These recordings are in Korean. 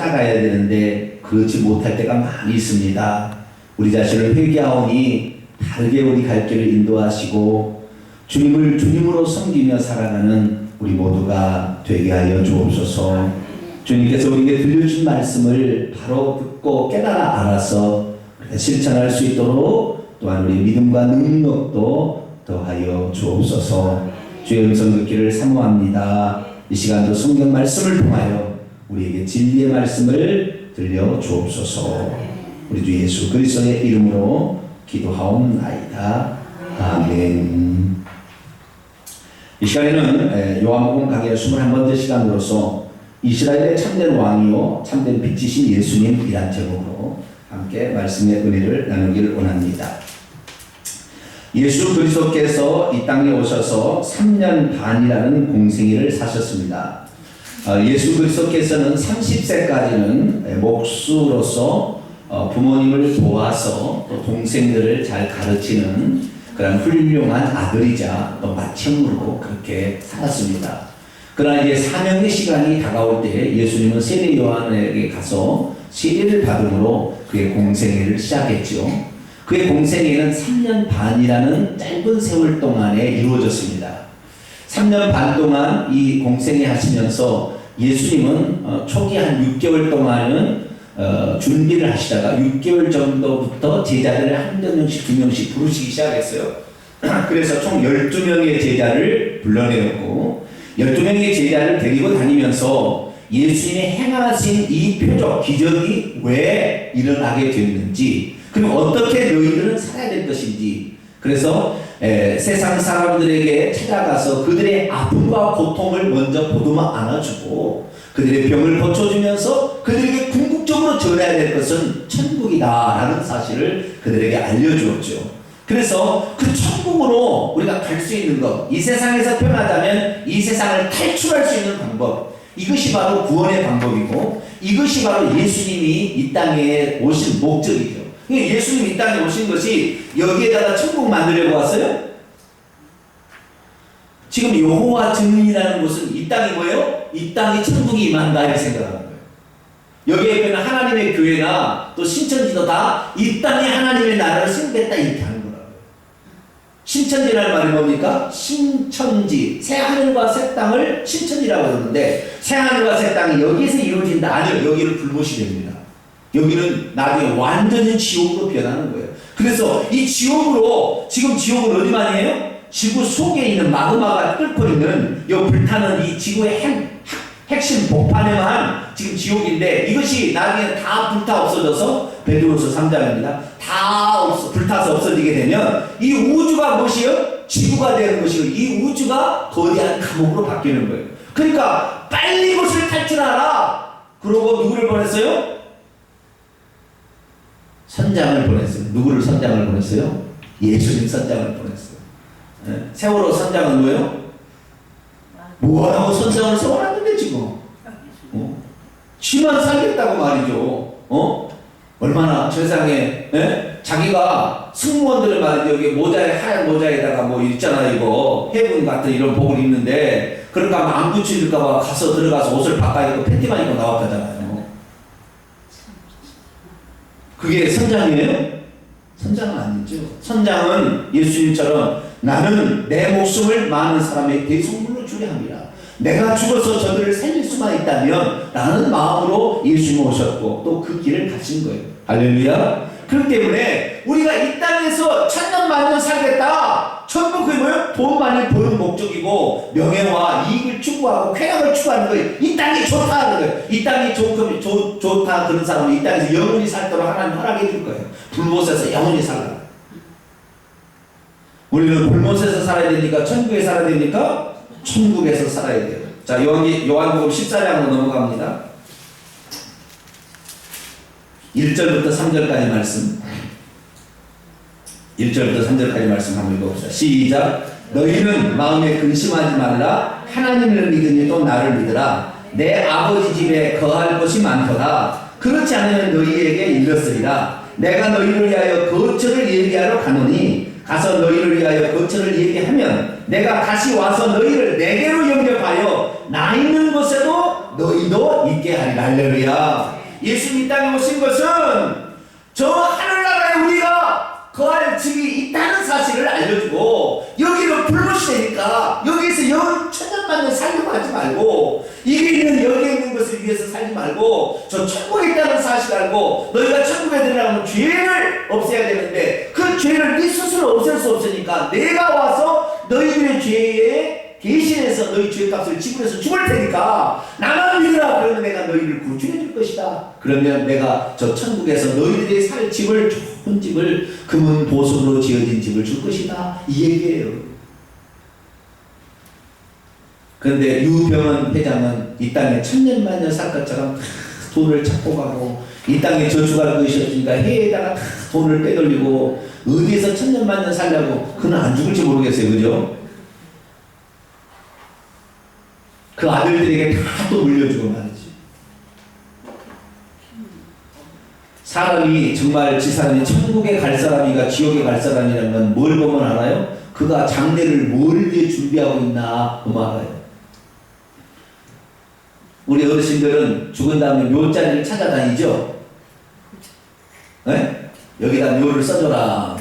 살아가야 되는데 그렇지 못할 때가 많이 있습니다. 우리 자신을 회개하오니 다르게 우리 갈 길을 인도하시고 주님을 주님으로 섬기며 살아가는 우리 모두가 되게 하여 주옵소서. 주님께서 우리에게 들려준 말씀을 바로 듣고 깨달아 알아서 실천할 수 있도록 또한 우리 믿음과 능력도 더하여 주옵소서. 주의 음성 듣기를 사모합니다. 이 시간도 성경 말씀을 통하여 우리에게 진리의 말씀을 들려 주옵소서. 우리 주 예수 그리스도의 이름으로 기도하옵나이다. 아멘. 이 시간에는 요한복음 강의 21번째 시간으로서 이스라엘의 참된 왕이요 참된 빛이신 예수님이란 제목으로 함께 말씀의 은혜를 나누기를 원합니다. 예수 그리스도께서 이 땅에 오셔서 3년 반이라는 공생애를 사셨습니다. 예수 그리스도께서는 30세까지는 목수로서 부모님을 도와서 또 동생들을 잘 가르치는 그런 훌륭한 아들이자 또 맏형으로 그렇게 살았습니다. 그러나 이제 사명의 시간이 다가올 때 예수님은 세례 요한에게 가서 세례를 받음으로 그의 공생애를 시작했죠. 그의 공생애는 3년 반이라는 짧은 세월 동안에 이루어졌습니다. 3년 반 동안 이 공생애 하시면서 예수님은 초기 한 6개월 동안은 준비를 하시다가 6개월 정도부터 제자들을 한 명씩 두 명씩 부르시기 시작했어요. 그래서 총 12명의 제자를 불러내었고 12명의 제자를 데리고 다니면서 예수님이 행하신 이 표적, 기적이 왜 일어나게 되었는지 그리고 어떻게 너희들은 살아야 될 것인지 그래서 세상 사람들에게 찾아가서 그들의 아픔과 고통을 먼저 보듬어 안아주고 그들의 병을 고쳐주면서 그들에게 궁극적으로 전해야 될 것은 천국이다라는 사실을 그들에게 알려주었죠. 그래서 그 천국으로 우리가 갈 수 있는 것, 이 세상에서 표현하자면 이 세상을 탈출할 수 있는 방법, 이것이 바로 구원의 방법이고 이것이 바로 예수님이 이 땅에 오신 목적이죠. 예수님이 이 땅에 오신 것이 여기에다가 천국 만들려고 왔어요? 지금 여호와 증인이라는 것은 이 땅이 뭐예요? 이 땅이 천국이 임한다 이렇게 생각하는 거예요. 여기에 보면 하나님의 교회나 또 신천지도 다 이 땅에 하나님의 나라를 세우겠다 이렇게 하는 거라고요. 신천지라는 말이 뭡니까? 신천지, 새 하늘과 새 땅을 신천지라고 그러는데 새 하늘과 새 땅이 여기에서 이루어진다? 아니요. 여기를 불못이 됩니다. 여기는 나중에 완전히 지옥으로 변하는 거예요. 그래서 이 지옥으로 지금 지옥은 어디만 해요? 지구 속에 있는 마그마가 끓고 있는 이 불타는 이 지구의 핵심 복판에만 지금 지옥인데 이것이 나중에 다 불타 없어져서 베드로서 3장입니다. 다 불타서 없어지게 되면 이 우주가 무엇이요? 지구가 되는 것이고 이 우주가 거대한 감옥으로 바뀌는 거예요. 그러니까 빨리 이것을 탈출하라. 그러고 누구를 보냈어요? 선장을 보냈어요. 누구를 선장을 보냈어요? 예수님 선장을 보냈어요. 네? 세월호 선장은 뭐예요? 뭐하라고 선장을 세워놨는데 지금 쥐만 살겠다고 말이죠. 얼마나 세상에 자기가 승무원들을 말이죠. 여기 모자에 하얀 모자에다가 뭐 있잖아 이거 해군 같은 이런 복을 입는데 그러니까 안 붙일까봐 가서 들어가서 옷을 바꿔 입고 팬티만 입고 나왔다잖아요. 그게 선장이에요? 선장은 아니죠. 선장은 예수님처럼 나는 내 목숨을 많은 사람의 대속물로 주려 합니다. 내가 죽어서 저들을 살릴 수만 있다면 라는 마음으로 예수님 오셨고 또 그 길을 가신 거예요. 할렐루야. 그렇기 때문에 우리가 이 땅에서 천년 만년 살겠다. 천국 그게 뭐예요? 돈 많이 버는 목적이고 명예와 이익을 추구하고 쾌락을 추구하는 거예요. 이 땅이 좋다 하는 거예요. 이 땅이 좋다 그런 사람은 이 땅에서 영원히 살도록 하나님 허락해 줄 거예요. 불못에서 영원히 살라. 우리는 불못에서 살아야 되니까 천국에 살아야 되니까 천국에서 살아야 돼요. 자, 요한복음 14장으로 넘어갑니다. 1절부터 3절까지 말씀. 1절부터 3절까지 말씀 한번 읽어봅시다. 시작. 너희는 마음에 근심하지 말라. 하나님을 믿으니 또 나를 믿으라. 내 아버지 집에 거할 곳이 많도다. 그렇지 않으면 너희에게 일렀으리라. 내가 너희를 위하여 거처를 예비하러 가노니 가서 너희를 위하여 거처를 예비하면 내가 다시 와서 너희를 내게로 영접하여 나 있는 곳에도 너희도 있게 하리라. 아니라. 할렐루야. 예수님 이 땅에 오신 것은 저 하늘나라에 우리가 거할 집이 있다는 사실을 알려주고, 여기를 불러주시니까 여기에서 영 천년만년 살려고 하지 말고, 이게 있는 여기에 있는 것을 위해서 살지 말고 저 천국에 있다는 사실을 알고, 너희가 천국에 들어가면 죄를 없애야 되는데 그 죄를 네 스스로 없앨 수 없으니까 내가 와서 너희들의 죄에 대신해서 너희 죄값을 지불해서 죽을 테니까 나만 믿으라. 그러면 내가 너희를 구주해 줄 것이다. 그러면 내가 저 천국에서 너희들이 살 집을, 좋은 집을, 금은 보석으로 지어진 집을 줄 것이다. 이 얘기예요. 그런데 유병원 회장은 이 땅에 천년만년 살 것처럼 돈을 찾고 가고, 이 땅에 저축할 것이 없으니까 해에다가 돈을 빼돌리고, 어디에서 천년만년 살려고. 그는 안 죽을지 모르겠어요. 그죠? 그 아들들에게 다 또 물려주고 말이지. 사람이 정말 지 사람이 천국에 갈 사람이가 지옥에 갈 사람이라는 건 뭘 보면 알아요? 그가 장례를 뭘 위해 준비하고 있나 보면 알아요. 우리 어르신들은 죽은 다음에 묘자리를 찾아다니죠? 네? 여기다 묘를 써줘라.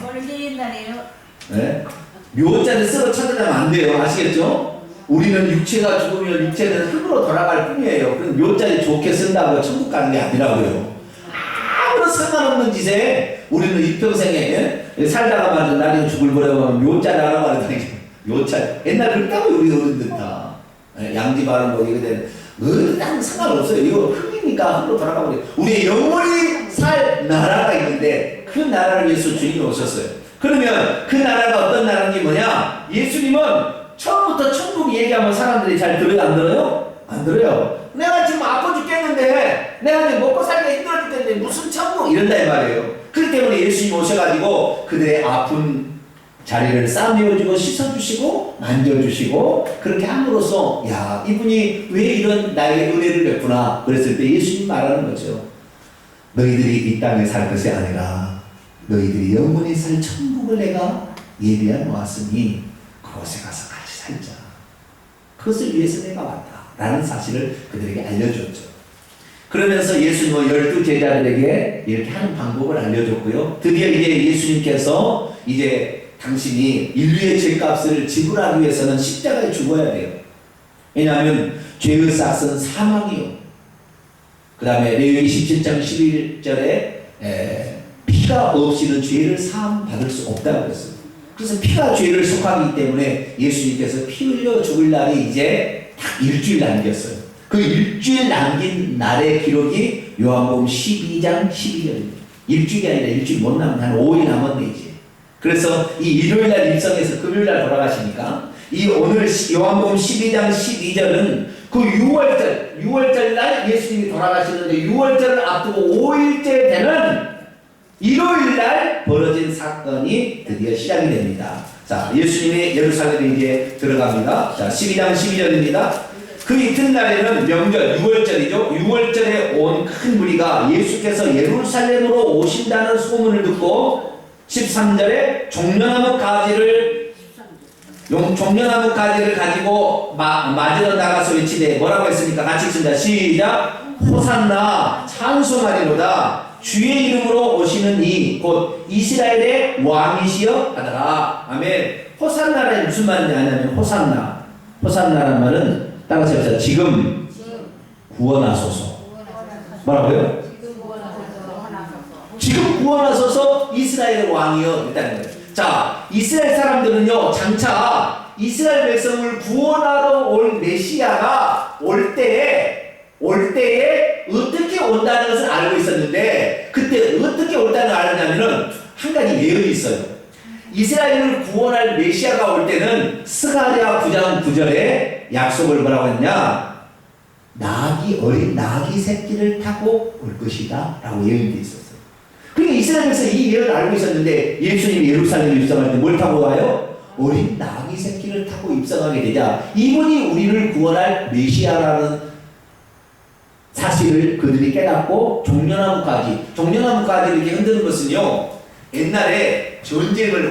네? 묘자리 쓰러 찾아다니면 안 돼요. 아시겠죠? 우리는 육체가 죽으면 육체는 흙으로 돌아갈 뿐이에요. 그럼 묘자리 좋게 쓴다고 천국 가는 게 아니라고요. 아무런 상관없는 짓에 우리는 이평생에 살다가 말이죠. 나중에 죽을 거라고 하면 묘자리 하나 말이죠. 묘자리. 옛날 그랬다고요. 우리 어른들 다. 양지바른 거 이거 되는. 어디랑 상관없어요. 이거 흙이니까 흙으로 돌아가버려요. 우리의 영원히 살 나라가 있는데 그 나라를 위해서 주님이 오셨어요. 그러면 그 나라가 어떤 나라인지 뭐냐? 예수님은 처음부터 천국 얘기하면 사람들이 잘 들어요? 안 들어요? 안 들어요. 내가 지금 아파 죽겠는데, 내가 지금 먹고 살기가 힘들어 죽겠는데 무슨 천국? 이런다 이 말이에요. 그렇기 때문에 예수님 오셔가지고 그들의 아픈 자리를 싸매어주고 씻어주시고 만져주시고 그렇게 함으로써, 야, 이분이 왜 이런 나에게 은혜를 베푸나 그랬을 때 예수님 말하는 거죠. 너희들이 이 땅에 살 것이 아니라 너희들이 영원히 살 천국을 내가 예비해 놓았으니 그곳에 가서 같이 살자. 그것을 위해서 내가 왔다 라는 사실을 그들에게 알려줬죠. 그러면서 예수님은 12제자들에게 이렇게 하는 방법을 알려줬고요. 드디어 이제 예수님께서 이제 당신이 인류의 죄값을 지불하기 위해서는 십자가에 죽어야 돼요. 왜냐하면 죄의 싹은 사망이요. 그 다음에 레위기 17장 11절에 피가 없이는 죄를 사함 받을 수 없다고 했어요. 그래서 피가 죄를 속하기 때문에 예수님께서 피 흘려 죽을 날이 이제 딱 일주일 남겼어요. 그 일주일 남긴 날의 기록이 요한복음 12장 12절입니다. 일주일이 아니라 일주일 못 남은 한 5일 남았네 이제. 그래서 이 일요일날 입성해서 금요일날 돌아가시니까 이 오늘 요한복음 12장 12절은 그 6월절 날 예수님이 돌아가시는데 6월절을 앞두고 5일째 되는 일요일날 벌어진 사건이 드디어 시작이 됩니다. 자, 예수님이 예루살렘에 이제 들어갑니다. 자, 12장 12절입니다. 그 이튿날에는 명절 6월절이죠. 6월절에 온 큰 무리가 예수께서 예루살렘으로 오신다는 소문을 듣고 13절에 종려나무 가지를 가지고 맞으러 나가서 외치되 뭐라고 했습니까? 같이 읽습니다. 시작. 호산나 찬송하리로다. 주의 이름으로 오시는 이 곧 이스라엘의 왕이시여 하더라. 아멘. 호산나는 무슨 말이냐면 호산나란 말은 따라서 해보세요. 지금 구원하소서. 뭐라고요? 지금 구원하소서 이스라엘의 왕이여 있다는 거예요. 자, 이스라엘 사람들은요 장차 이스라엘 백성을 구원하러 올 메시아가 올 때에 어떻게 온다는 것을 알고 있었는데, 그때 어떻게 온다는 걸 알았냐면은 한 가지 예언이 있어요. 이스라엘을 구원할 메시아가 올 때는 스가랴 9장 9절에 약속을 뭐라고 했냐? 어린 나귀 새끼를 타고 올 것이다 라고 예언이 있었어요. 그러니까 이스라엘에서 이 예언을 알고 있었는데 예수님이 예루살렘에 입성할 때 뭘 타고 와요? 어린 나귀 새끼를 타고 입성하게 되자 이분이 우리를 구원할 메시아라는 사실을 그들이 깨닫고 종려나무까지 이렇게 흔드는 것은요, 옛날에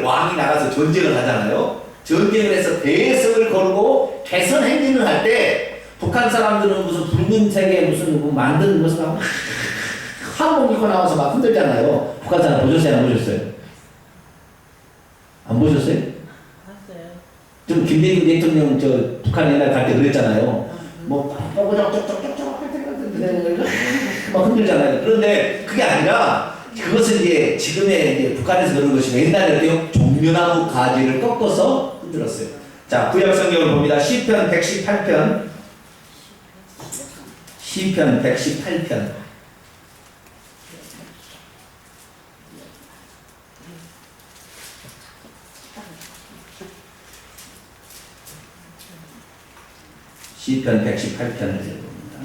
왕이 나가서 전쟁을 하잖아요. 전쟁을 해서 대성을 걸고 개선 행진을 할 때 북한 사람들은 무슨 붉은색에 무슨 뭐 만드는 것을 막 한복 입고 나와서 막 흔들잖아요. 북한 사람 보셨어요? 안 보셨어요? 안 보셨어요? 봤어요. 좀 김대중 대통령 저 북한 옛날 갈 때 그랬잖아요. 뭐 쩍쩍쩍쩍쩍쩍 막 흔들잖아요. 그런데 그게 아니라 그것은 이제 지금의 이제 북한에서 그런 것이고 옛날에도 종려나무 가지를 꺾어서 흔들었어요. 자, 구약 성경을 봅니다. 시편 118편. 시편 118편. 시편 118편을 읽어봅니다.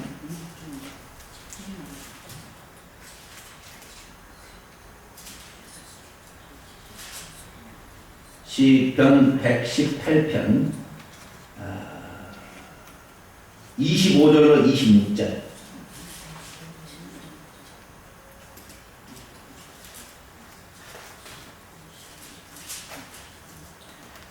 시편 118편 25절로 26절.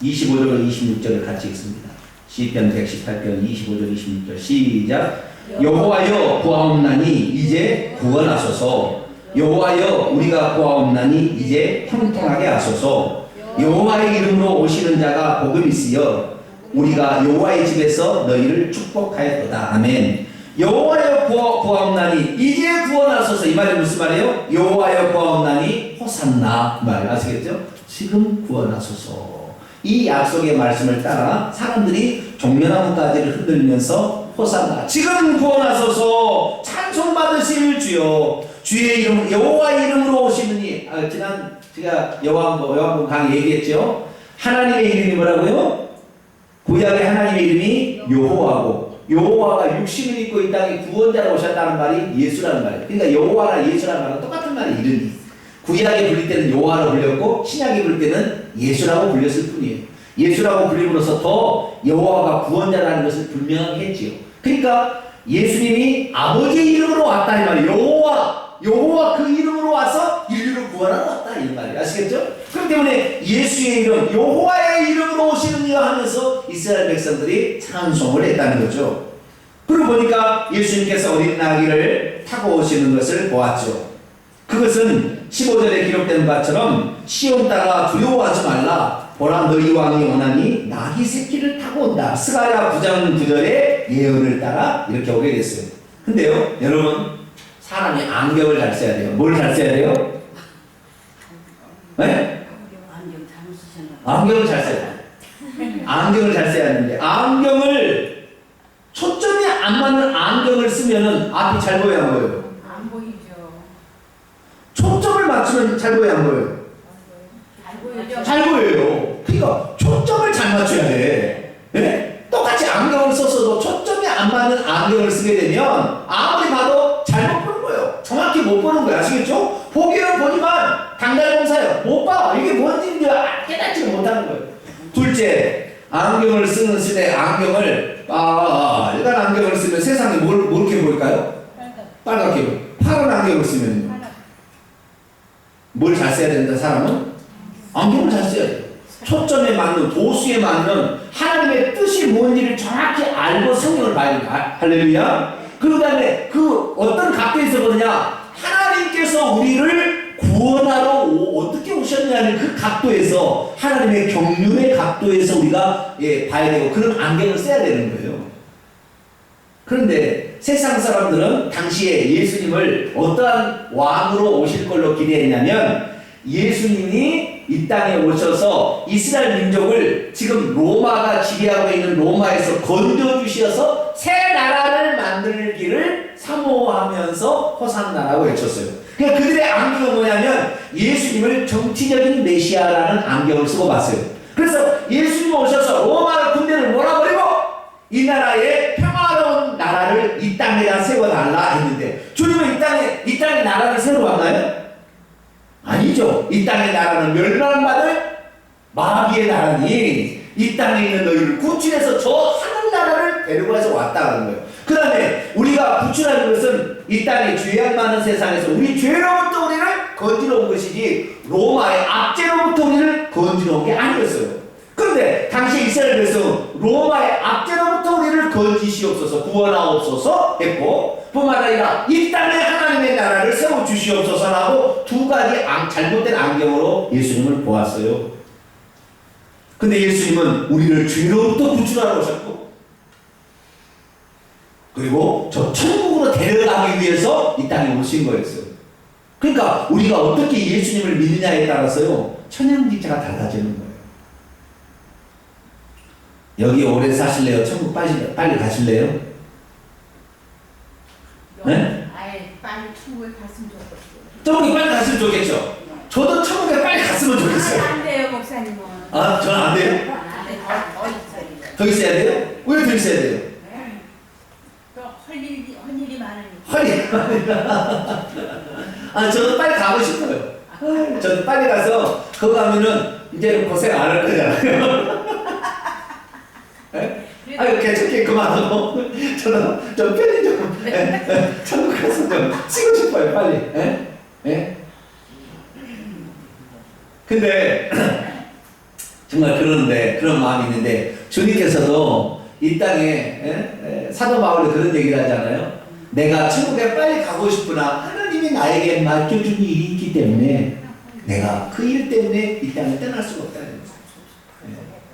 (25절로 26절을) 같이 읽습니다. 시편 118편 25절 26절 시작. 여호와여 구하옵나니 이제 구원하소서. 여호와여 우리가 구하옵나니 이제 형통하게 하소서. 여호와의 이름으로 오시는 자가 복음 있으여 우리가 여호와의 집에서 너희를 축복하였도다. 아멘. 여호와여 구하옵나니 이제 구원하소서. 이 말이 무슨 말이에요? 여호와여 구하옵나니 호산나 말 아시겠죠? 지금 구원하소서. 이 약속의 말씀을 따라 사람들이 종려나무 가지를 흔들면서 호산나 지금 구원하소서 찬송받으실 주여 주의 이름 여호와의 이름으로 오시느니 지난 제가 여호와한번 강의 얘기했죠. 하나님의 이름이 뭐라고요? 구약의 하나님의 이름이 여호와고 여호와가 육신을 입고 이 땅에 구원자로 오셨다는 말이 예수라는 말이에요. 그러니까 여호와랑 예수라는 말은 똑같은 말이 이름이. 구약에 불릴 때는 여호와로 불렸고 신약에 불릴 때는 예수라고 불렸을 뿐이에요. 예수라고 불림으로써 더 여호와가 구원자라는 것을 분명히 했지요. 그러니까 예수님이 아버지의 이름으로 왔다 이 말이에요. 여호와 그 이름으로 와서 인류를 구원하러 왔다 이 말이에요. 아시겠죠? 그렇기 때문에 예수의 이름 여호와의 이름으로 오시는 이여 하면서 이스라엘 백성들이 찬송을 했다는 거죠. 그러고 보니까 예수님께서 어린 나귀를 타고 오시는 것을 보았죠. 그것은 15절에 기록된 바처럼 시온 따라 두려워하지 말라. 보라 너희 왕이 원하니 나귀 새끼를 타고 온다. 스가랴 9장 9절의 예언을 따라 이렇게 오게 됐어요. 근데요 여러분 사람이 안경을 잘 써야 돼요. 뭘 잘 써야 돼요? 네? 안경을 잘 써야 돼요. 안경을 잘 써야 하는데 안경을 초점이 안 맞는 안경을 쓰면은 앞이 잘 보여야 안 보여요? 안 보이죠. 초점을 맞추면 잘 보여야 안 보여요? 잘 보여요. 그러니까 초점을 잘 맞춰야 돼. 네? 똑같이 안경을 썼어도 초점이 안 맞는 안경을 쓰게 되면 아무리 봐도 잘못 보는 거예요. 정확히 못 보는 거예요. 아시겠죠? 보기는 보지만 당달공사예요. 못 봐. 이게 뭔지 깨닫지를 못하는 거예요. 둘째, 안경을 쓰는 시대 안경을 빨간 안경을 쓰면 세상에 뭐렇게 보일까요? 빨갛게 보여요. 파란 안경을 쓰면요. 뭘 잘 써야 된다 사람은? 안경을 잘 써야 돼요. 초점에 맞는 도수에 맞는 하나님의 뜻이 뭔지를 정확히 알고 성경을 봐야 됩니다. 할렐루야. 그 다음에 그 어떤 각도에서 보느냐 하나님께서 우리를 구원하러 어떻게 오셨냐는 그 각도에서 하나님의 경륜의 각도에서 우리가 봐야 되고 그런 안경을 써야 되는 거예요. 그런데 세상 사람들은 당시에 예수님을 어떠한 왕으로 오실 걸로 기대했냐면 예수님이 이 땅에 오셔서 이스라엘 민족을 지금 로마가 지배하고 있는 로마에서 건져주셔서 새 나라를 만들기를 사모하면서 호산나라고 외쳤어요. 그러니까 그들의 안경은 뭐냐면 예수님을 정치적인 메시아라는 안경을 쓰고 봤어요. 그래서 예수님 오셔서 로마 군대를 몰아버리고 이 나라의 평화로운 나라를 이 땅에다 세워달라 했는데 주님은 이 땅에 나라를 새로 왔나요? 아니죠. 이 땅의 나라는 멸망받을 마귀의 나라니 이 땅에 있는 너희를 구출해서 저 하늘 나라를 데리고 와서 왔다는 거예요. 그 다음에 우리가 구출하는 것은 이 땅의 죄악 많은 세상에서 우리 죄로부터 우리를 건지러 온 것이지 로마의 압제로부터 우리를 건지러 온 게 아니었어요. 그런데 당시 이스라엘 백성은 로마의 압제로부터 우리를 건지시옵소서, 구원하옵소서 했고, 뿐만 아니라 이 땅에 하나님의 나라를 세워주시옵소서라고 두 가지 잘못된 안경으로 예수님을 보았어요. 근데 예수님은 우리를 죄로부터 구출하러 오셨고, 그리고 저 천국으로 데려가기 위해서 이 땅에 오신 거였어요. 그러니까 우리가 어떻게 예수님을 믿느냐에 따라서요, 천양지차가 달라지는 거예요. 여기 오래 사실래요? 천국 빨리 가실래요? 네? 아예 빨리 천국에 갔으면 좋겠어요. 천국에 빨리 갔으면 좋겠죠? 저도 천국에 빨리 갔으면 좋겠어요. 안 돼요, 목사님은. 아, 저는 안 돼요? 안 돼, 더 있어야 돼요. 더 있어야 돼요? 왜 더 있어야 돼요? 또할 일이 많으니까. 아, 저도 빨리 가고 싶어요. 저도 빨리 가서 그거 가면은 이제 고생 안 할 거잖아요. 아유, 괜찮게 그만하고 저는 좀 편히 좀 천국 가서 좀 쉬고 싶어요, 빨리. 근데 정말 그런 마음이 있는데, 주님께서도 이 땅에 사도 바울이 그런 얘기를 하잖아요. 내가 천국에 빨리 가고 싶으나 하나님이 나에게 맡겨준 일이 있기 때문에 내가 그 일 때문에 이 땅을 떠날 수가 없다는 거예요.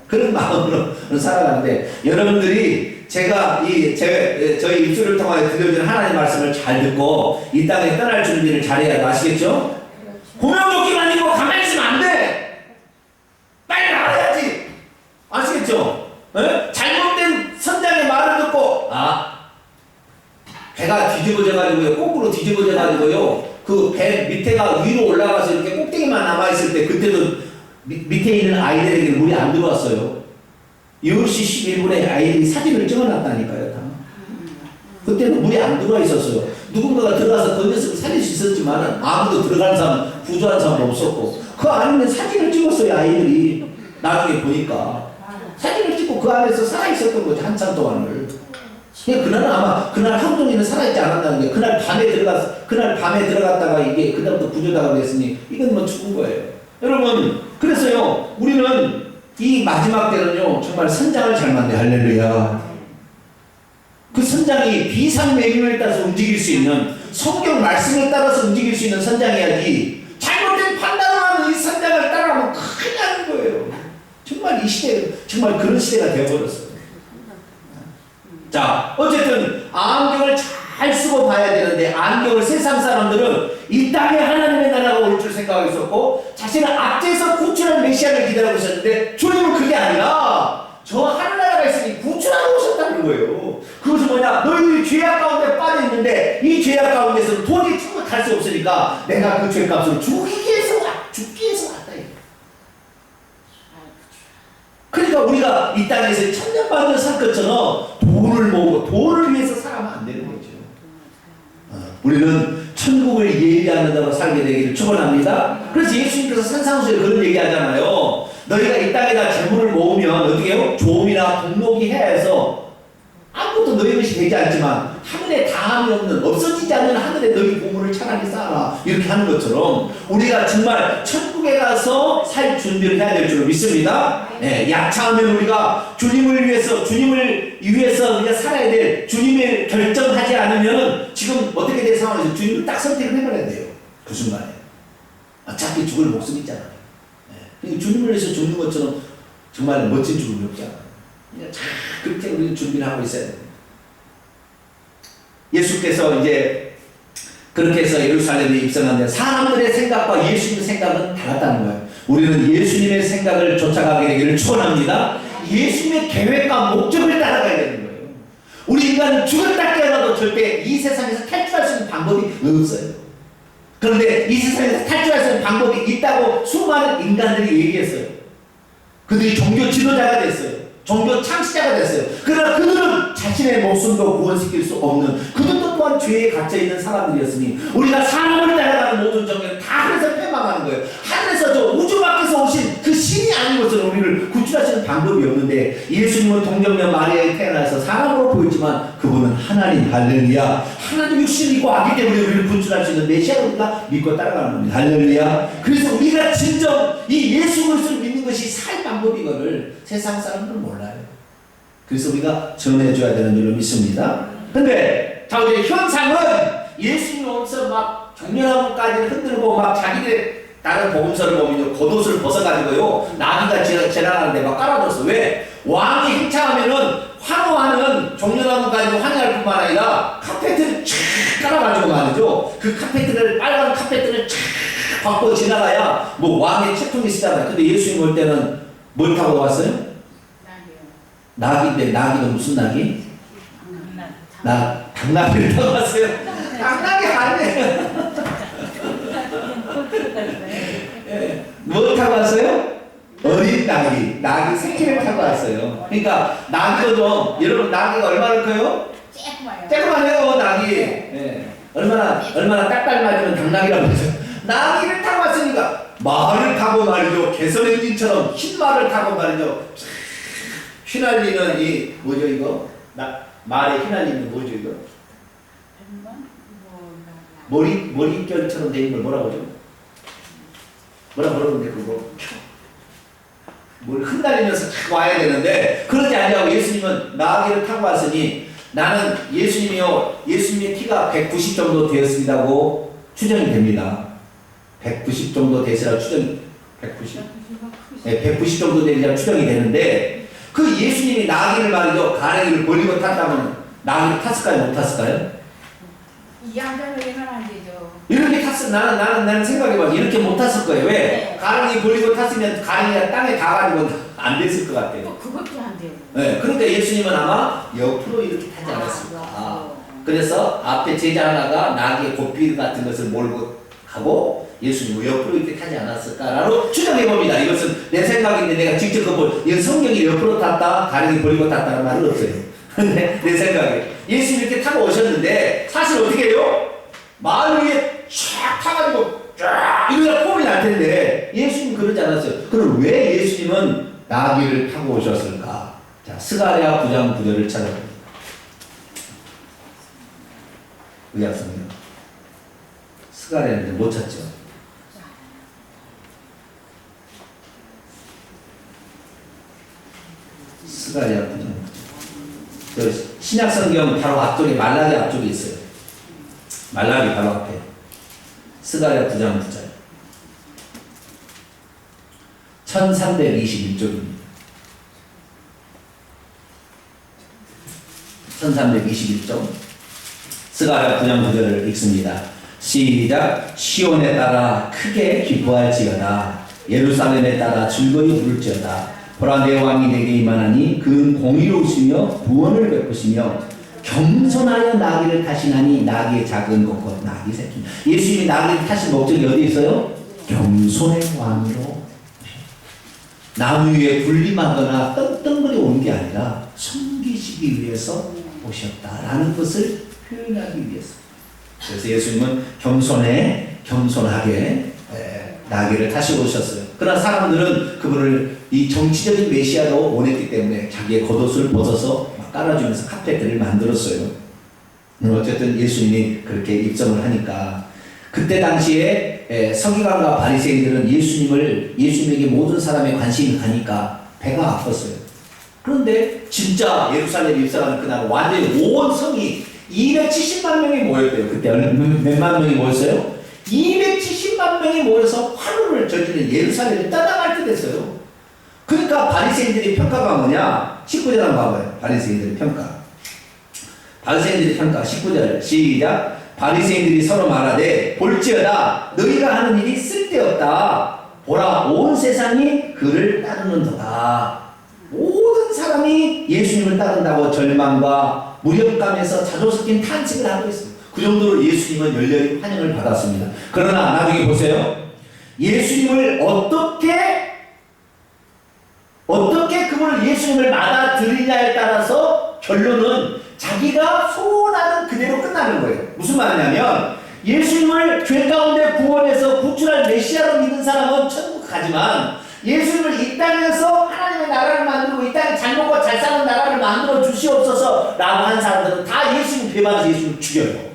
그런 마음으로 살아가는데, 여러분들이 저희 입술을 통하여 들려주는 하나님의 말씀을 잘 듣고 이 땅에 떠날 준비를 잘해야 아시겠죠? 고명조끼만 입고 가만히 있으면 안 돼! 빨리 나가야지! 아시겠죠? 잘못된 선장의 말을 듣고, 배가 뒤집어져가지고요, 거꾸로 뒤집어져가지고요, 그 배 밑에가 위로 올라가서 이렇게 꼭대기만 남아있을 때, 그때도 밑에 있는 아이들에게 물이 안 들어왔어요. 10시 11분에 아이들이 사진을 찍어놨다니까요, 다. 그때는 물이 안 들어와 있었어요. 누군가가 들어가서 건졌으면 살릴 수 있었지만 아무도 들어간 사람, 구조한 사람도 없었고, 그 안에 사진을 찍었어요, 아이들이. 나중에 보니까. 사진을 찍고 그 안에서 살아있었던 거지, 한참 동안을. 그날은 아마 그날 하루 종일은 살아있지 않았다는 게, 그날 밤에 들어갔다가 이게 그다음부터 구조다가 됐으니 이건 뭐 죽은 거예요. 여러분, 그래서요, 우리는 이 마지막 때는요, 정말 선장을 잘 만나야, 할렐루야. 그 선장이 비상 메뉴에 따라서 움직일 수 있는, 성경 말씀에 따라서 움직일 수 있는 선장이야지, 잘못된 판단을 하는 이 선장을 따라가면 큰일 나는 거예요. 정말 이 시대, 정말 그런 시대가 되어버렸어요. 자, 어쨌든 안경을 잘 쓰고 봐야 되는데, 안경을 세상 사람들은 이 땅에 하나님의 나라가 올 줄 생각하고 있었고, 자신을 압제해서 구출할 메시아를 기다리고 있었는데, 주님은 그게 아니라 저 하늘나라가 있으니 구출하러 오셨다는 거예요. 그것은 뭐냐? 너희들이 죄악 가운데 빠져 있는데, 이 죄악 가운데서는 도저히 천국 갈 수 없으니까 내가 그 죄값으로 죽기 위해서 왔다. 그러니까 우리가 이 땅에서 천년만년 살 것처럼 돈을 모으고 돈을 위해서 살아가면 안 되는 거죠. 우리는 천국을 예비하는 자로 살게 되기를 축원합니다. 그래서 예수님께서 산상수에 그런 얘기하잖아요. 너희가 이 땅에다 재물을 모으면 어떻게 해요? 조음이나 분목이 해서 아무것도 너희 것이 되지 않지만 하늘에 다함이 없는, 없어지지 않는 하늘에 너희 보물을 차라리 쌓아라, 이렇게 하는 것처럼 우리가 정말 천국에 가서 살 준비를 해야 될 줄 믿습니다. 야차하면 우리가 주님을 위해서 우리가 살아야 될, 주님을 결정하지 않으면 지금 어떻게 된 상황에서 주님을 딱 선택을 해버려야 돼요. 그 순간에. 어차피 죽을 목숨이 있잖아요. 주님을 위해서 죽는 것처럼 정말 멋진 죽음이 없잖아요. 그렇게 우리는 준비를 하고 있어야 됩니다. 예수께서 이제 그렇게 해서 예루살렘에 입성하는데, 사람들의 생각과 예수님의 생각은 달랐다는 거예요. 우리는 예수님의 생각을 쫓아가게 되기를 축원합니다. 예수님의 계획과 목적을 따라가야 되는 거예요. 우리 인간은 죽었다 깨어나도 절대 이 세상에서 탈출할 수 있는 방법이 없어요. 그런데 이 세상에서 탈출할 수 있는 방법이 있다고 수많은 인간들이 얘기했어요. 그들이 종교 지도자가 됐어요. 종교 창시자가 됐어요. 그러나 그들은 자신의 목숨도 구원시킬 수 없는, 그들도 또한 죄에 갇혀있는 사람들이었으니, 우리가 사람을 따라가는 모든 종교는 다 하늘에서 패망하는 거예요. 하늘에서 저 우주 밖에서 오신 그 신이 아닌 것으로 우리를 구출하시는 방법이 없는데, 예수님은 동정녀 마리아에 태어나서 사람으로 보였지만 그분은 하나님, 할렐루야. 하나님 육신이 있고 왔기 때문에 우리를 구출할 수 있는 메시아를 우리가 믿고 따라가는 겁니다. 할렐루야. 그래서 우리가 진정 이 예수 그리스도를 믿는 것이 살 방법이거를 세상 사람들은 몰라요. 그래서 우리가 전해줘야 되는 줄로 믿습니다. 근데 자 이제 현상은 예수님이 오면서 막 종려나무까지 흔들고 막 자기들 다른 복음서를 보면 겉옷을 벗어가지고요 나귀가 지나가는데 막 깔아줬어. 왜? 왕이 행차하면은 환호하는 종려나무까지 환호할 뿐만 아니라 카페트를 쫙 깔아가지고 말이죠. 그 카페트를 빨간 카페트를 쫙 받고 지나가야 뭐 왕의 채통이 쓰잖아요. 근데 예수님 올 때는 뭘 타고 왔어요? 낙인데 낙이는 무슨 낙이? 당나귀를 타고 왔어요. 당나귀 아니에요. 예, 뭐 타고 왔어요? 어린 낙이, 낙이 새끼를 타고 왔어요. 그러니까 낙이도 좀 여러분 낙이가 얼마나 커요? 쬐끄만해요 낙이. 예. 얼마나 딱딱 맞으면 당나귀라고 그러죠. 낙이를 타고 왔으니까 말을 타고 말이죠. 개선행진처럼 흰 말을 타고 말이죠. 휘날리는 이 뭐죠 이거? 말에 휘날리는 뭐죠 이거? 머릿결처럼 된 걸 뭐라고 하죠? 뭐라 그러는데 그거 뭘 흩날리면서 탁 와야 되는데 그러지 아니하고 예수님은 나귀를 타고 왔으니 나는 예수님이요 예수님의 키가 190 정도 되었습니다고 추정이 됩니다. 190 정도 되시라 추정 190? 네, 190 정도 되시라 추정이 되는데 그 예수님이 나귀를 말이죠 가랭이를 벌리고 탔다면 나귀를 탔을까요 못 탔을까요? 이 양자역에는 안 되죠. 이렇게 탔을 나는 생각해봐 이렇게 못 탔을 거예요. 왜? 네. 가랭이 벌리고 탔으면 가랭이가 땅에 닿아가지고 안 됐을 것 같아요. 그것도 안 돼요. 네, 그러니까 예수님은 아마 옆으로 이렇게 타지 않았을까. 그래서 앞에 제자 하나가 나귀의 고삐 같은 것을 몰고 가고 예수님은 옆으로 이렇게 타지 않았을까라고 추정해 봅니다. 이것은 내 생각인데 내가 직접 이 성경이 옆으로 탔다, 가랭이 벌리고 탔다는 말은 없어요. 근데 내 생각에 예수님이 이렇게 타고 오셨는데 사실 어떻게 해요? 마을 위에 쫙 타가지고 쫙 이러다 폼이 날 텐데 예수님은 그러지 않았어요. 그럼 왜 예수님은 나귀를 타고 오셨을까? 자, 스가랴 9장 9절을 찾아봅니다. 의학성경 스가랴인데 못 찾죠. 스가랴 9장 신약성경 바로 앞쪽에 말라기 앞쪽에 있어요. 말라기 바로 앞에 스가랴 9장 9절 1321쪽입니다. 1321쪽 스가랴 9장 9절을 읽습니다. 시작. 시온에 따라 크게 기뻐할지어다. 예루살렘에 따라 즐거이 부를지어다. 보라 내 왕이 내게 임하나니 그는 공의로우시며 구원을 베푸시며 겸손하여 나귀를 타시나니 나귀의 작은 것 곧 나귀 새끼. 예수님이 나귀를 타신 목적이 어디 있어요? 겸손의 왕으로 나무 위에 군림하거나 떵떵거리 온 게 아니라 섬기시기 위해서 오셨다라는 것을 표현하기 위해서. 그래서 예수님은 겸손하게 나귀를 타시고 오셨어요. 그러나 사람들은 그분을 이 정치적인 메시아로 원했기 때문에 자기의 겉옷을 벗어서 막 깔아주면서 카페트를 만들었어요. 어쨌든 예수님이 그렇게 입성을 하니까 그때 당시에 서기관과 바리새인들은 예수님에게 모든 사람의 관심이 가니까 배가 아팠어요. 그런데 진짜 예루살렘에 입성하는 그날 완전히 온 성이 270만 명이 모였대요. 그때 몇만 명이 모였어요? 270만 명이 모여서 화로를 저지른 예루살렘을 떠나갈 때 됐어요. 그러니까 바리새인들의 평가가 뭐냐? 19절 한번 봐봐요. 바리새인들의 평가. 바리새인들의 평가 19절 시작. 바리새인들이 서로 말하되 볼지어다 너희가 하는 일이 쓸데없다. 보라 온 세상이 그를 따르는도다. 모든 사람이 예수님을 따른다고 절망과 무력감에서 자조 섞인 탄식을 하고 있습니다. 그 정도로 예수님은 열렬히 환영을 받았습니다. 그러나 나중에 보세요. 예수님을 어떻게 그분을 예수님을 받아들이냐에 따라서 결론은 자기가 소원하는 그대로 끝나는 거예요. 무슨 말이냐면 예수님을 죄 가운데 구원해서 구출할 메시아로 믿는 사람은 천국 가지만 예수님을 이 땅에서 하나님의 나라를 만들고 이 땅에 잘 먹고 잘 사는 나라를 만들어 주시옵소서 라고 한 사람들은 다 예수님 배반해서 예수님을 죽여요.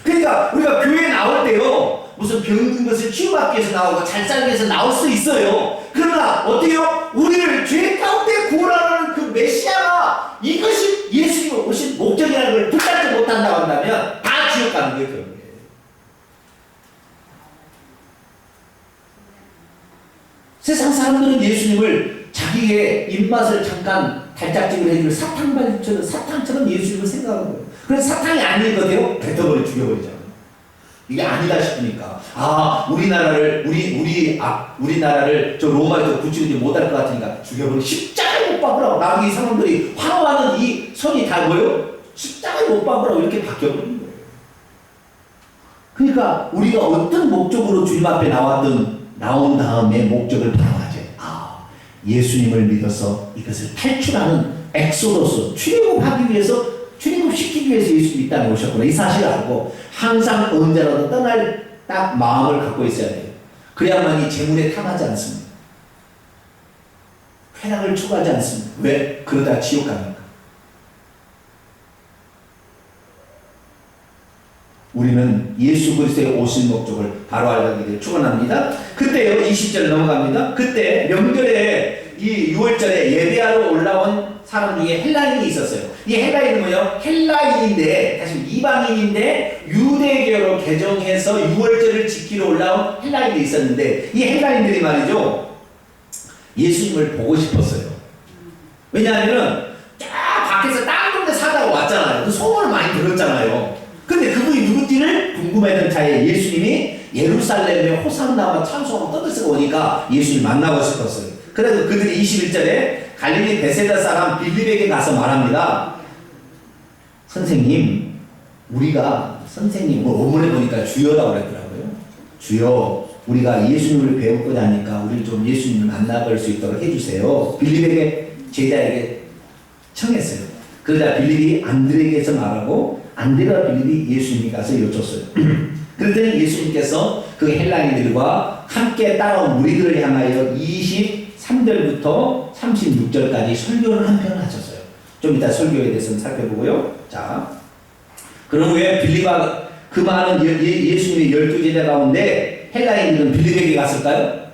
그러니까 우리가 교회에 나올 때요 무슨 병든 것을 치유받기 위해서 나오고 잘 살기 위해서 나올 수 있어요. 그러나 어때요? 우리를 죄 가운데 구원하는 그 메시아가 이것이 예수님이 오신 목적이라는 걸 붙잡지 못한다고 한다면 다 지옥 가는 거예요. 결국에. 세상 사람들은 예수님을 자기의 입맛을 잠깐 달짝지근을 해주는 사탕처럼 예수님을 생각하는 거예요. 그래서 사탕이 아닌 것 같아요. 뱉어버려 죽여버리잖아요. 이게 아니다 싶으니까 우리나라를 저 로마에서 굳히지 못할 것 같으니까 죽여버리고 십자가에 못 박으라고. 나중에 이 사람들이 환호하는 이 손이 다 뭐예요? 십자가에 못 박으라고 이렇게 바뀌어버린 거예요. 그러니까 우리가 어떤 목적으로 주님 앞에 나온 다음에 목적을 바라봐야죠. 예수님을 믿어서 이것을 탈출하는 엑소더스, 출애굽하기 위해서, 출애굽시키기 위해서 예수님이 이 땅에 오셨구나. 이 사실을 알고 항상 언제라도 떠날 딱 마음을 갖고 있어야 돼요. 그래야만이 재물에 탐하지 않습니다. 쾌락을 추구하지 않습니다. 왜? 그러다 지옥 갑니까? 우리는 예수 그리스도의 오신 목적을 바로 알게 되기를 축원합니다. 그때요, 20절 넘어갑니다. 그때 명절에 이 6월절에 예배하러 올라온 사람 중에 헬라인이 있었어요. 이 헬라인은 뭐예요? 헬라인인데, 다시 이방인인데 유대교로 개종해서 6월절을 지키러 올라온 헬라인이 있었는데, 이 헬라인들이 말이죠, 예수님을 보고 싶었어요. 왜냐하면 쫙 밖에서 땅 동네 사다가 왔잖아요. 그 소문을 많이 들었잖아요. 근데 그분이 누군지를 궁금했던 차에 예수님이 예루살렘에 호산나와 찬송하고 떠들썩 오니까 예수님 만나고 싶었어요. 그래서 그들이 21절에 갈릴리 베세다 사람 빌립에게 가서 말합니다. 선생님, 선생님, 원문에 보니까 주여라고 그랬더라고요. 주여, 우리가 예수님을 배웠거나 하니까 우리 좀 예수님을 만나볼 수 있도록 해주세요. 빌립에게, 제자에게 청했어요. 그러자 빌립이 안드레에게서 말하고, 안드레와 빌립이 예수님이 가서 여쭸어요. 그랬더니 예수님께서 그 헬라인들과 함께 따라온 무리들을 향하여 23절부터 36절까지 설교를 한 편을 하셨어요. 좀 이따 설교에 대해서는 살펴보고요. 자, 그런 후에 빌립과 그 많은 예수님의 12제자 가운데 헬라인들은 빌립에게 갔을까요?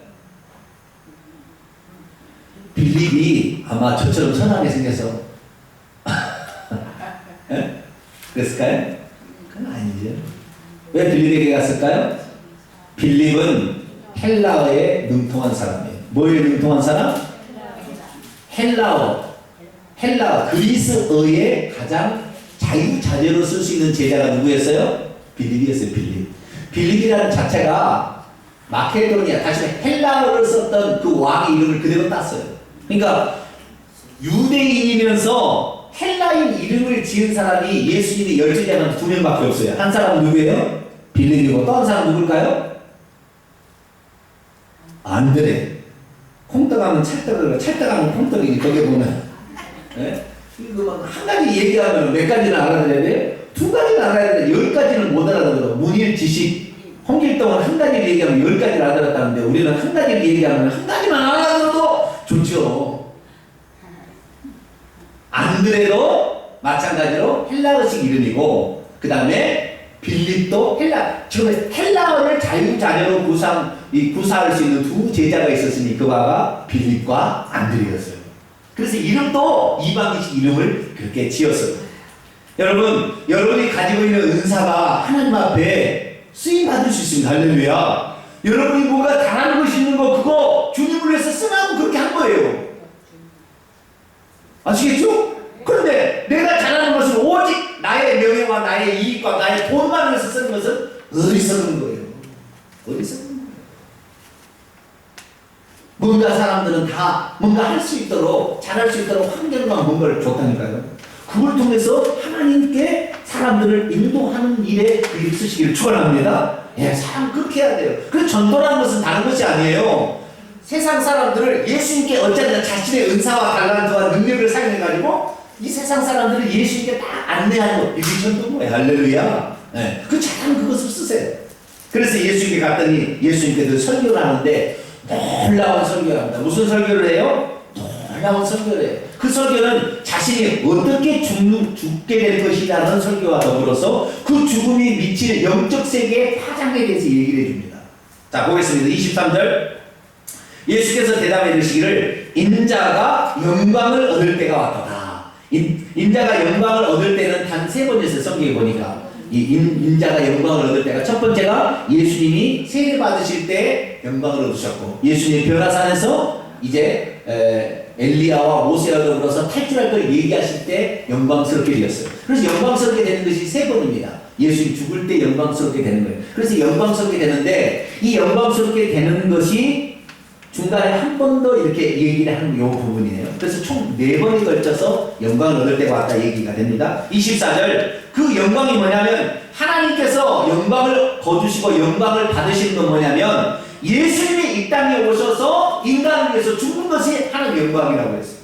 빌립이 아마 저처럼 선하게 생겨서 네? 그랬을까요? 그건 아니죠. 왜 빌립에게 갔을까요? 빌립은 헬라어에 능통한 사람이에요. 뭐에 능통한 사람? 헬라어, 그리스어에 가장 자유자재로 쓸 수 있는 제자가 누구였어요? 빌립이었어요. 빌립이라는 자체가 마케도니아, 다시 헬라어를 썼던 그 왕의 이름을 그대로 땄어요. 그러니까 유대인이면서 헬라인 이름을 지은 사람이 예수님의 10제자는 2명밖에 없어요. 한 사람은 누구예요? 빌립이고 또 한 사람은 누굴까요? 안드레. 콩떡하면 찰떡하면 콩떡이니 거기에 보면 네? 이거 한 가지 얘기하면 몇 가지는 알아들어야 돼요? 2가지는 알아야 돼요. 10가지는 못 알아들어요. 문일, 지식, 홍길동은 한 가지를 얘기하면 10가지를 알아들었다는데 우리는 한 가지를 얘기하면 한 가지만 알아들어도 좋죠. 안드레도 마찬가지로 헬라어식 이름이고, 그 다음에 빌립도 헬라어를 자유자재로 구사할 수 있는 2 제자가 있었으니 그가 빌립과 안드레였어요. 그래서 이름도 이방인식 이름을 그렇게 지었어요. 여러분이 가지고 있는 은사가 하나님 앞에 쓰임 받을 수 있습니다. 할렐루야. 여러분이 뭔가 잘하는 것이 있는 거, 그거 주님을 위해서 쓰라고 그렇게 한 거예요. 아시겠죠? 그런데 내가 잘하는 것은 오직 나의 명예와 나의 이익과 나의 돈만을 위해서 쓰는 것은 어리석은 거예요. 어리석은 거예요. 뭔가 사람들은 다 뭔가 할 수 있도록, 잘할 수 있도록 환경과 뭔가를 줬다니까요. 그걸 통해서 하나님께 사람들을 인도하는 일에 일을 쓰시기를 축원합니다. 예, 사람 그렇게 해야 돼요. 그 전도라는 것은 다른 것이 아니에요. 세상 사람들을 예수님께 어쨌든 자신의 은사와 달란트와 능력을 사용해가지고 이 세상 사람들을 예수님께 다 안내하는 것, 이게 전도인 거예요. 할렐루야. 네. 그 잘하는 그것을 쓰세요. 그래서 예수님께 갔더니 예수님께서 설교를 하는데 놀라운 설교를 합니다. 무슨 설교를 해요? 놀라운 설교를 해요. 그 설교는 자신이 어떻게 죽게 될 것이라는 설교와 더불어서 그 죽음이 미칠 영적 세계의 파장에 대해서 얘기를 해줍니다. 자, 보겠습니다. 23절. 예수께서 대답해 이르시기를 인자가 영광을 얻을 때가 왔도다. 인자가 영광을 얻을 때는 단 세 번째 있어요. 성경에 보니까 인자가 영광을 얻을 때가, 첫 번째가 예수님이 세례 받으실 때 영광을 얻으셨고, 예수님이 변화산에서 이제 엘리야와 모세와 더불어서 탈출할 걸 얘기하실 때 영광스럽게 되었어요. 그래서 영광스럽게 되는 것이 세 번입니다. 예수님 죽을 때 영광스럽게 되는 거예요. 그래서 영광스럽게 되는데, 이 영광스럽게 되는 것이 중간에 한 번 더 이렇게 얘기를 하는 요 부분이네요. 그래서 총 4번에 걸쳐서 영광을 얻을 때가 왔다 얘기가 됩니다. 24절, 그 영광이 뭐냐면 하나님께서 영광을 거두시고 영광을 받으시는 건 뭐냐면 예수님이 이 땅에 오셔서 인간을 위해서 죽는 것이 하나님의 영광이라고 했어요.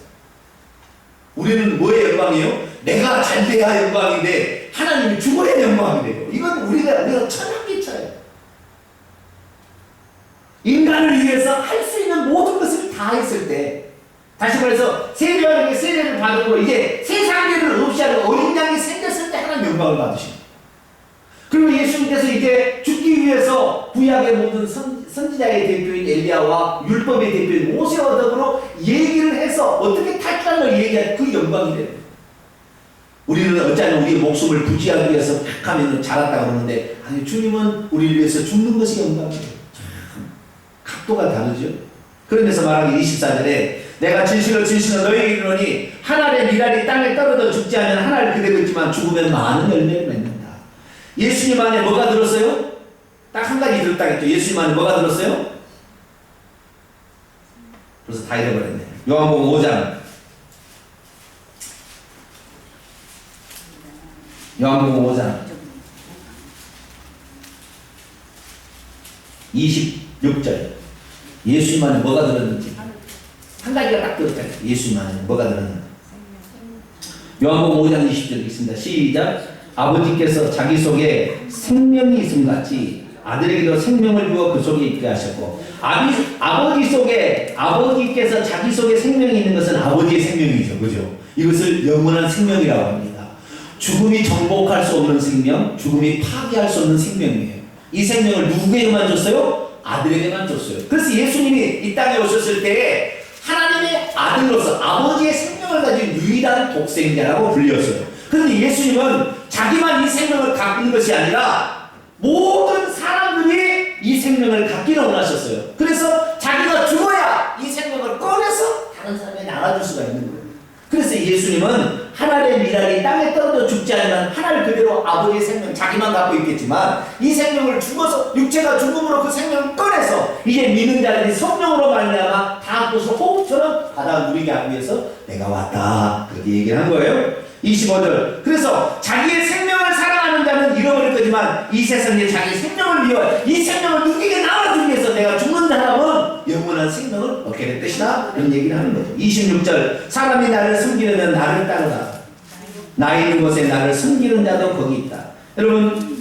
우리는 뭐의 영광이에요? 내가 잘 돼야 영광인데 하나님이 죽어야 영광이 돼요. 이건 우리가 천양기차예요. 인간을 위해서 할 수 있는 모든 것을 다 했을 때, 다시 말해서 세례하는 게 세례를 받고 이제 세상계를 없이 하는 어린 양이 생겼을 때 하나님 영광을 받으십니다. 그리고 예수님께서 이제 죽기 위해서 구약의 모든 선지자의 대표인 엘리야와 율법의 대표인 모세와 더불어 얘기를 해서 어떻게 탈출하는 걸 얘기할 그 영광이 돼요. 우리는 어쩌면 우리의 목숨을 부지하기 위해서 하면 잘한다고 그러는데, 아니, 주님은 우리를 위해서 죽는 것이 영광이에요. 각도가 다르죠. 그러면서 말하기 24절에 내가 진실로 너희에게 이르노니 한 알의 밀알이 땅에 떨어져 죽지 않으면 한 알 그대로 있지만 죽으면 많은 열매를 맺는다. 예수님 안에 뭐가 들었어요? 딱 한 가지 들었다 했죠. 예수님 안에 뭐가 들었어요? 벌써 다 잃어버렸네. 요한복음 5장. 요한복음 5장 26절. 예수님 안에 뭐가 들었는지 한 가지가 딱 들었잖아요. 예수님 안에 뭐가 들었는지. 요한복음 5장 20절 있습니다. 시작. 아버지께서 자기 속에 생명이 있음 같이 아들에게도 생명을 주어 그 속에 있게 하셨고, 아버지께서 자기 속에 생명이 있는 것은 아버지의 생명이죠. 그죠? 이것을 영원한 생명이라고 합니다. 죽음이 정복할 수 없는 생명, 죽음이 파괴할 수 없는 생명이에요. 이 생명을 누구에게만 줬어요? 아들에게만 줬어요. 그래서 예수님이 이 땅에 오셨을 때 하나님의 아들로서 아버지의 생명을 가진 유일한 독생자라고 불렸어요. 그런데 예수님은 자기만 이 생명을 갖고 있는 것이 아니라 모든 사람들이 이 생명을 갖기를 원하셨어요. 그래서 자기가 죽어야 이 생명을 꺼내서 다른 사람에게 나눠줄 수가 있는 거예요. 그래서 예수님은 한 알의 밀알이 땅에 떨어져 죽지 않으면 한 알 그대로 아버지의 생명 자기만 갖고 있겠지만, 이 생명을 죽어서 육체가 죽음으로 그 생명을 꺼내서 이제 믿는 자들이 성령으로 말미암아 다 것을 호흡처럼 받아 누리게 하기 위해서 내가 왔다, 그렇게 얘기를 한 거예요. 25절. 그래서 자기의 생명을 사랑하는 자는 잃어버릴 거지만 이 세상에 자기 생명을 위해 이 생명을 누구에게 나눠주기 위해서 내가 죽는 사람은 영원한 생명을 얻게 될 것이다, 이런 얘기를 하는 거죠. 26절. 사람이 나를 섬기려면 나를 따르라. 나 있는 곳에 나를 섬기는 자도 거기 있다. 여러분,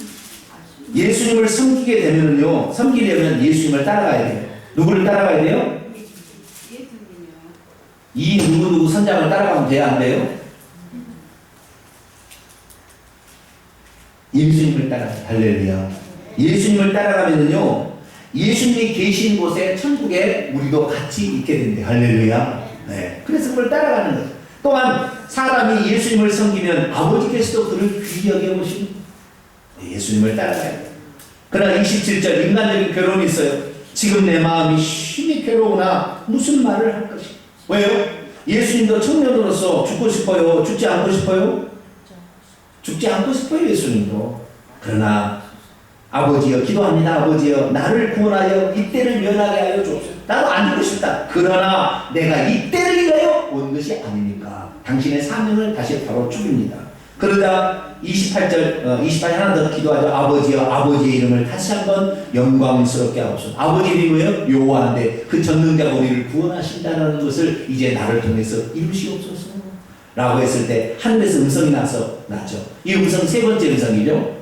예수님을 섬기게 되면요, 섬기려면 예수님을 따라가야 돼요. 누구를 따라가야 돼요? 이 누구 선장을 따라가면 돼야 안 돼요? 예수님을 따라가요. 할렐루야. 예수님을 따라가면요, 예수님이 계신 곳에 천국에 우리도 같이 있게 된대요. 할렐루야. 네. 그래서 그걸 따라가는 거죠. 또한 사람이 예수님을 섬기면 아버지께서도 그를 귀히 여겨보시고 예수님을 따라가야 돼요. 그러나 27절, 인간적인 괴로움이 있어요. 지금 내 마음이 심히 괴로우나 무슨 말을 할 것이. 왜요? 예수님도 청년으로서 죽고 싶어요? 죽지 않고 싶어요? 죽지 않고 싶어요, 예수님도. 그러나 아버지여, 기도합니다. 아버지여, 나를 구원하여 이때를 면하게 하여 주옵소서. 나도 안 죽고 싶다. 그러나 내가 이때를 위하여 온 것이 아니니까 당신의 사명을 다시 바로 죽입니다. 그러자 28절 하나 더 기도하죠. 아버지여, 아버지의 이름을 다시 한번 영광스럽게 하옵소서. 아버지 이름이 뭐예요? 여호와인데 그 전능자가 우리를 구원하신다는 것을 이제 나를 통해서 이루시옵소서 라고 했을 때 하늘에서 음성이 났죠. 이 음성 세 번째 음성이죠.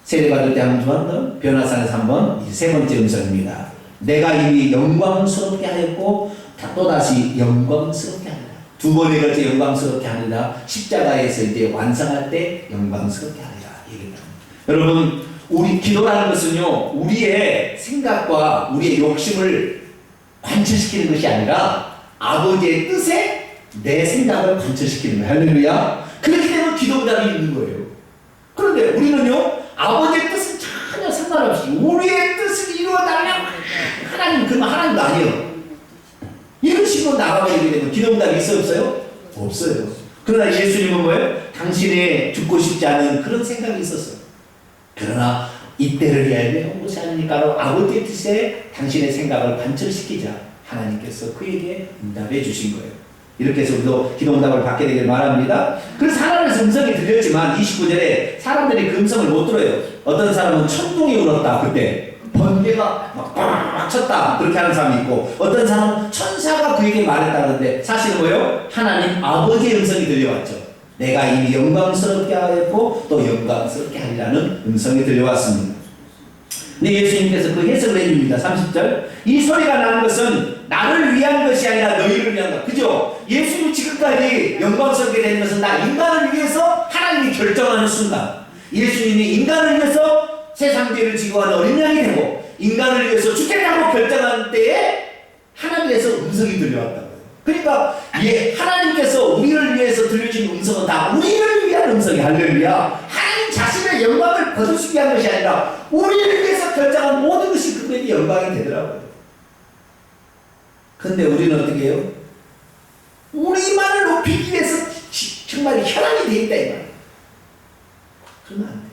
세례받을 때 한 번, 변화산에서 한 번, 이제 세 번째 음성입니다. 내가 이미 영광스럽게 하였고 또다시 영광스럽게 하리라. 두 번에 걸쳐 영광스럽게 하리라. 십자가에서 이제 완성할 때 영광스럽게 하리라 얘기합니다. 여러분, 우리 기도라는 것은요, 우리의 생각과 우리의 욕심을 관철시키는 것이 아니라 아버지의 뜻에 내 생각을 관철시키는 거예요. 할렐루야. 그렇게 되면 기도응답이 있는 거예요. 그런데 우리는요, 아버지의 뜻은 전혀 상관없이 우리의 뜻을 이루어달라고 하나님, 그러면 하나님도 아니에요. 이런 식으로 나가버리게 되면 기도응답이 있어요, 없어요? 없어요. 그러나 예수님은 뭐예요? 당신의 죽고 싶지 않은 그런 생각이 있었어요. 그러나 이때를 위하여 무엇이 아니니까로 아버지의 뜻에 당신의 생각을 관철시키자 하나님께서 그에게 응답해 주신 거예요. 이렇게 해서 우리도 기도응답을 받게 되길 바랍니다. 그래서 하나님의 음성이 들렸지만 29절에 사람들이 그 음성을 못 들어요. 어떤 사람은 천둥이 울었다. 그때 번개가 막 쳤다. 그렇게 하는 사람이 있고, 어떤 사람은 천사가 그에게 말했다는데 사실은 뭐예요? 하나님 아버지의 음성이 들려왔죠. 내가 이미 영광스럽게 하였고 또 영광스럽게 하리라는 음성이 들려왔습니다. 근데 예수님께서 그 해석을 해줍니다. 30절. 이 소리가 나는 것은 나를 위한 것이 아니라 너희를 위한 것. 그죠? 예수님 지금까지 영광스럽게 되는 것은 나 인간을 위해서 하나님이 결정하는 순간, 예수님이 인간을 위해서 세상 죄를 지고 하는 어린 양이 되고 인간을 위해서 죽겠다고 결정한 때에 하나님께서 음성이 들려왔다고요. 그러니까 하나님께서 우리를 위해서 들려준 음성은 다 우리를 위한 음성이, 할렐루야. 하나님 자신의 영광을 거두시기 위한 것이 아니라 우리를 위해서 결정한 모든 것이 그에게 영광이 되더라고요. 그런데 우리는 어떻게 해요? 우리만을 높이기 위해서 정말 혈안이 되어 있다 이 말이에요. 그러면 안 돼요.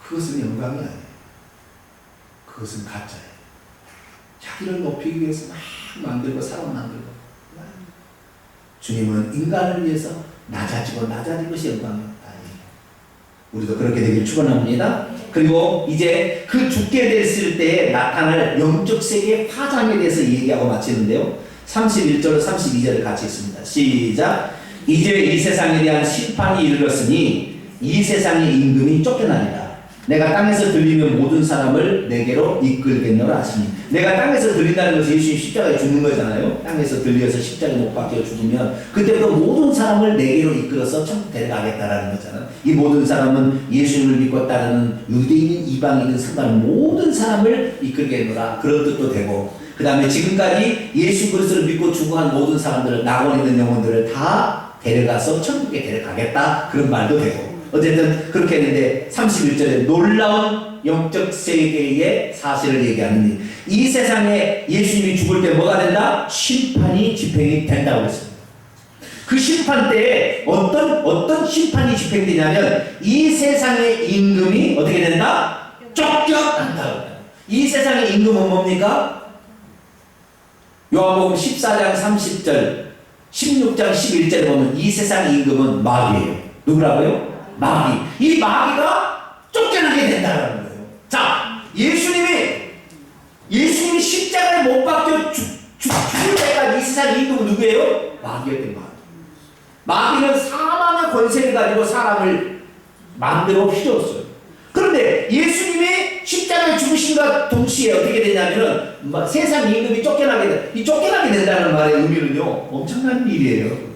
그것은 영광이 아니에요. 그것은 가짜예요. 자기를 높이기 위해서 막 만들고 사람 만들고. 주님은 인간을 위해서 낮아지고 낮아진 것이 영광이었다. 우리도 그렇게 되길 축원합니다. 그리고 이제 그 죽게 됐을 때에 나타날 영적 세계의 파장에 대해서 얘기하고 마치는데요. 31절 32절을 같이 읽습니다. 시작. 이제 이 세상에 대한 심판이 이르렀으니 이 세상의 임금이 쫓겨나리라. 내가 땅에서 들리면 모든 사람을 내게로 이끌겠노라 하시니, 내가 땅에서 들린다는 것은 예수님 십자가에 죽는 거잖아요. 땅에서 들려서 십자가에 못 박혀 죽으면 그때부터 모든 사람을 내게로 이끌어서 천국 데려가겠다라는 거잖아요. 이 모든 사람은 예수님을 믿고 따르는 유대인인 이방인인 상관 모든 사람을 이끌겠노라, 그런 뜻도 되고, 그 다음에 지금까지 예수 그리스도를 믿고 죽어간 모든 사람들을, 낙원에 있는 영혼들을 다 데려가서 천국에 데려가겠다, 그런 말도 되고, 어쨌든 그렇게 했는데 31절에 놀라운 영적 세계의 사실을 얘기하느니 이 세상에 예수님이 죽을 때 뭐가 된다? 심판이 집행이 된다고 했습니다. 그 심판 때에 어떤 심판이 집행되냐면 이 세상의 임금이 어떻게 된다? 쫓겨난다. 이 세상의 임금은 뭡니까? 요한복음 14장 30절 16장 11절에 보면 이 세상의 임금은 마귀예요. 누구라고요? 마귀. 이 마귀가 쫓겨나게 된다는 거예요. 자, 예수님이 십자가에 못 박혀 죽을 때까지 이 세상 임금은 누구예요? 마귀였던 마귀. 마귀는 사망의 권세를 가지고 사람을 마음대로 휘저었어요. 그런데 예수님이 십자가에 죽으신과 동시에 어떻게 되냐면은 세상 임금이 쫓겨나게 된다. 이 쫓겨나게 된다는 말의 의미는요, 엄청난 일이에요.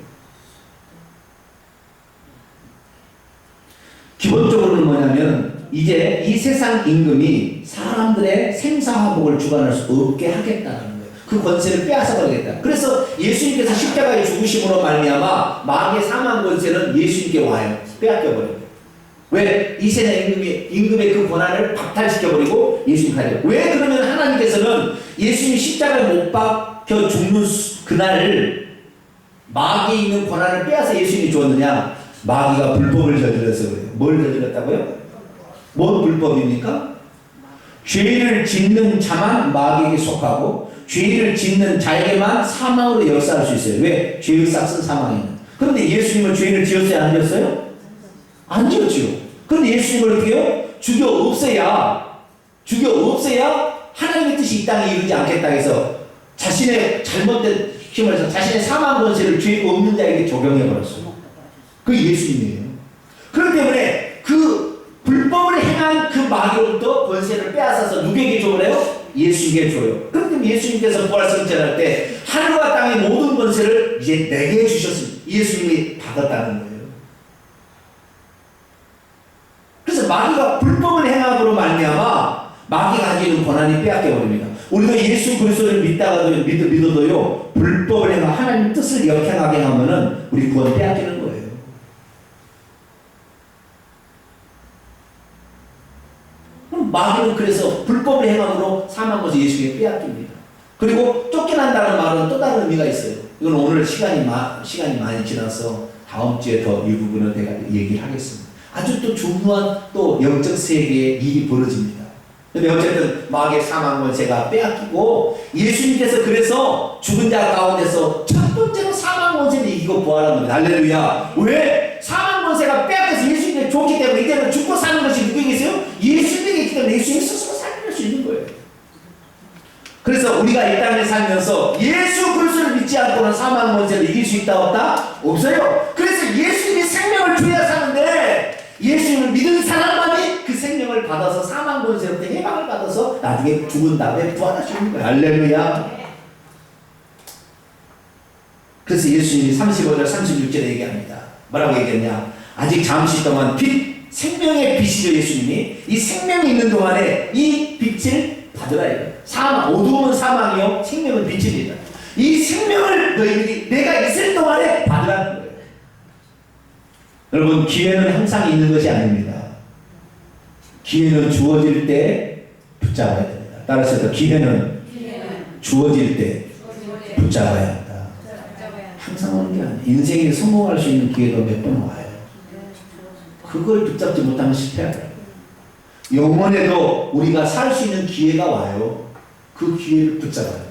기본적으로는 뭐냐면 이제 이 세상 임금이 사람들의 생사화복을 주관할 수 없게 하겠다는 거예요. 그 권세를 빼앗아 가겠다. 그래서 예수님께서 십자가에 죽으심으로 말미암아 마귀의 사망 권세는 예수님께 와요. 빼앗겨 버려요. 왜? 이 세상 임금의 그 권한을 박탈시켜 버리고 예수님 가요. 왜? 그러면 하나님께서는 예수님이 십자가에 못 박혀 죽는 그날을 마귀에 있는 권한을 빼앗아 예수님이 주었느냐? 마귀가 불법을 저질러서 그래요. 뭘 저질렀다고요? 뭔 불법입니까? 죄를 짓는 자만 마귀에게 속하고 죄를 짓는 자에게만 사망으로 역사할 수 있어요. 왜? 죄의 싹은 사망이에요. 그런데 예수님은 죄를 지었어요? 안 지었어요? 안 지었지요. 그런데 예수님을 어떻게 해요? 죽여 없애야 하나님의 뜻이 이 땅에 이루지 않겠다 해서 자신의 잘못된 힘을 해서 자신의 사망 권세를 죄 없는 자에게 적용해 버렸어요. 그 예수님이에요. 그렇기 때문에 그 불법을 행한 그 마귀로부터 권세를 빼앗아서 누구에게 줘요? 예수님께 줘요. 그런데 예수님께서 부활승천할 때 하늘과 땅의 모든 권세를 이제 내게 주셨습니다. 예수님이 받았다는 거예요. 그래서 마귀가 불법을 행함으로 말미암아 마귀가 가지는 권한이 빼앗겨 버립니다. 우리가 예수 그리스도를 믿어도요 불법을 행하 하나님 뜻을 역행하게 하면은 우리 구원 빼앗기는 거예요. 그럼 마귀는 그래서 불법을 행함으로 사망 것을 예수에게 빼앗깁니다. 그리고 쫓겨난다는 말은 또 다른 의미가 있어요. 이건 오늘 시간이 많이 지나서 다음 주에 더 이 부분을 내가 얘기를 하겠습니다. 아주 또 중요한 또 영적 세계의 일이 벌어집니다. 근데 어쨌든 마귀의 사망 권세가 빼앗기고 예수님께서 그래서 죽은 자 가운데서 첫 번째로 사망 권세를 이기고 부활한 겁니다. 할렐루야. 왜? 사망 권세가 빼앗겨서 예수님이 좋기 때문에 이제는 죽고 사는 것이 누구에게 있어요? 예수님에게 있기 때문에 예수님이 스스로 살릴 수 있는 거예요. 그래서 우리가 이 땅에 살면서 예수 그리스도를 믿지 않고는 사망 권세를 이길 수 있다 없다? 없어요. 그래서 예수님이 생명을 주어야 사는데 예수님을 믿은 사람만이 그 생명을 받아서 사망 권세로부터 해방을 받아서 나중에 죽은 다음에 부활할 수 있는 거예요. 할렐루야. 그래서 예수님이 35절 36절에 얘기합니다. 뭐라고 얘기했냐? 아직 잠시 동안 생명의 빛이죠. 예수님이 이 생명이 있는 동안에 이 빛을 받으라 이거예요. 어두움은 사망이요 생명은 빛입니다. 이 생명을 너희들이 내가 있을 동안에 받으라는 거예요. 여러분 기회는 항상 있는 것이 아닙니다. 기회는 주어질 때 붙잡아야 됩니다. 따라서 기회는 주어질 때 붙잡아야 한다. 항상 오는 게 아니에요. 인생에 성공할 수 있는 기회가 몇 번 와요. 그걸 붙잡지 못하면 실패하더라고요. 영원에도 우리가 살 수 있는 기회가 와요. 그 기회를 붙잡아요.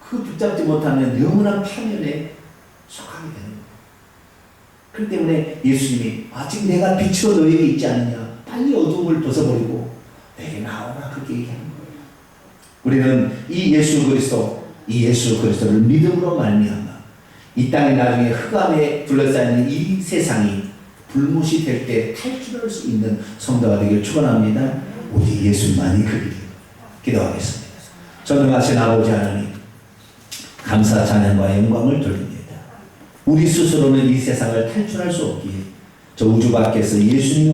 그 붙잡지 못하면 영원한 파멸에 속하게 되는 거예요. 그렇기 때문에 예수님이 아직 내가 빛으로 너에게 있지 않느냐. 빨리 어둠을 벗어버리고 내게 나오라 그렇게 얘기하는 거예요. 우리는 이 예수 그리스도를 믿음으로 말미암아 이 땅에 나중에 흑암에 둘러싸이는 이 세상이 불못이 될 때 탈출할 수 있는 성도가 되기를 축원합니다. 오직 예수만이 그 길이에요. 기도하겠습니다. 전능하신 아버지 하나님 감사 찬양과 영광을 돌립니다. 우리 스스로는 이 세상을 탈출할 수 없기에 저 우주 밖에서 예수님